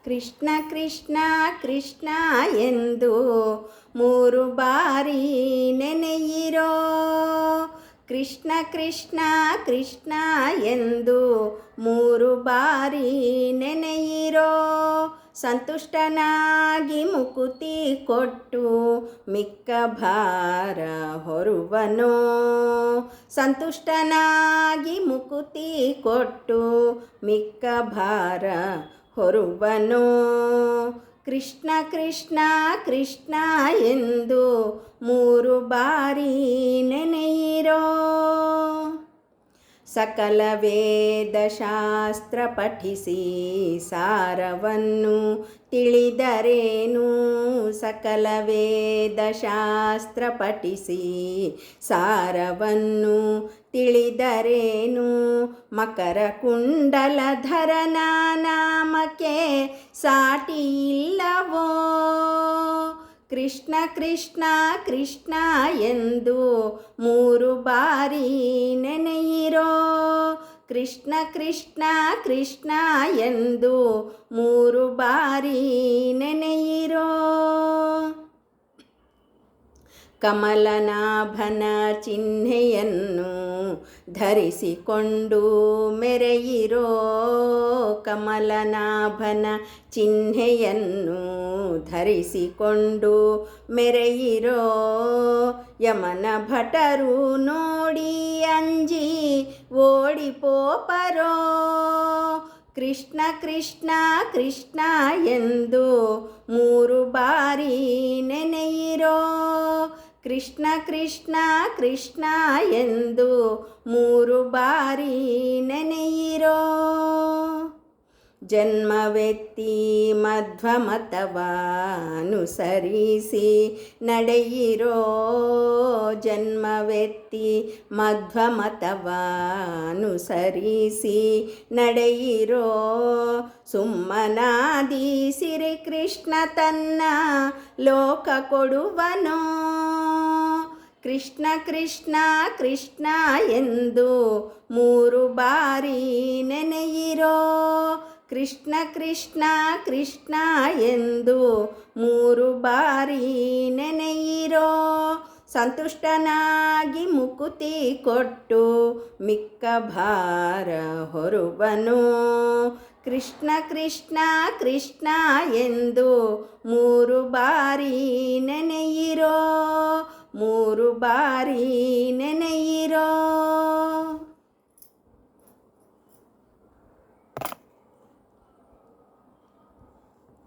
ಕೃಷ್ಣ ಕೃಷ್ಣ ಕೃಷ್ಣ ಎಂದು 3 ಬಾರಿ ನೆನೆಯಿರೋ. ಕೃಷ್ಣ ಕೃಷ್ಣ ಕೃಷ್ಣ ಎಂದು 3 ಬಾರಿ ನೆನೆಯಿರೋ. ಸಂತುಷ್ಟನಾಗಿ ಮುಕುತಿ ಕೊಟ್ಟು ಮಿಕ್ಕ ಭಾರ ಹೊರುವನೋ. ಸಂತುಷ್ಟನಾಗಿ ಮುಕುತಿ ಕೊಟ್ಟು ಮಿಕ್ಕ ಭಾರ ಹೊರುವನೋ. ಕೃಷ್ಣ ಕೃಷ್ಣ ಕೃಷ್ಣ ಎಂದು 3 ಬಾರಿ ನೆನೆಯಿರೋ. ಸಕಲ ವೇದ ಶಾಸ್ತ್ರ ಪಠಿಸಿ ಸಾರವನ್ನು ತಿಳಿದರೇನು. ಸಕಲ ವೇದ ಶಾಸ್ತ್ರ ಪಠಿಸಿ ಸಾರವನ್ನು ತಿಳಿದರೇನು. ಮಕರ ಕುಂಡಲಧರನ ನಾಮಕ್ಕೆ ಸಾಟಿ ಇಲ್ಲವೋ. ಕೃಷ್ಣ ಕೃಷ್ಣ ಕೃಷ್ಣ ಎಂದು 3 ಬಾರಿ ನೆನೆಯಿರೋ. ಕೃಷ್ಣ ಕೃಷ್ಣ ಕೃಷ್ಣ ಎಂದು 3 ಬಾರಿ ನೆನೆಯಿರೋ. ಕಮಲನಾಭನ ಚಿಹ್ನೆಯನ್ನು ಧರಿಸಿಕೊಂಡು ಮೆರೆಯಿರೋ. ಕಮಲನಾಭನ ಚಿಹ್ನೆಯನ್ನು ಧರಿಸಿಕೊಂಡು ಮೆರೆಯಿರೋ. ಯಮನ ಭಟರು ನೋಡಿ ಅಂಜಿ ಓಡಿಪೋಪರೋ. ಕೃಷ್ಣ ಕೃಷ್ಣ ಕೃಷ್ಣ ಎಂದು 3 ಬಾರಿ ನೆನೆಯಿರೋ. ಕೃಷ್ಣ ಕೃಷ್ಣ ಕೃಷ್ಣ ಎಂದು 3 ಬಾರಿ ನೆನೆಯಿರೋ. ಜನ್ಮವೆತ್ತಿ ಮಧ್ವಮತವ ಅನುಸರಿಸಿ ನಡೆಯಿರೋ. ಜನ್ಮವೆತ್ತಿ ಮಧ್ವಮತವ ಅನುಸರಿಸಿ ನಡೆಯಿರೋ. ಸುಮ್ಮನಾದಿ ಶ್ರೀಕೃಷ್ಣ ತನ್ನ ಲೋಕ ಕೊಡುವನೋ. ಕೃಷ್ಣ ಕೃಷ್ಣ ಕೃಷ್ಣ ಎಂದು 3 ಬಾರಿ ನೆನೆಯಿರೋ. ಕೃಷ್ಣ ಕೃಷ್ಣ ಕೃಷ್ಣ ಎಂದು 3 ಬಾರಿ ನೆನೆಯಿರೋ. ಸಂತುಷ್ಟನಾಗಿ ಮುಕುತಿ ಕೊಟ್ಟು ಮಿಕ್ಕ ಭಾರ ಹೊರುವನೋ. ಕೃಷ್ಣ ಕೃಷ್ಣ ಕೃಷ್ಣ ಎಂದು 3 ಬಾರಿ ನೆನೆಯಿರೋ. 3 ಬಾರಿ ನೆನೆಯಿರೋ.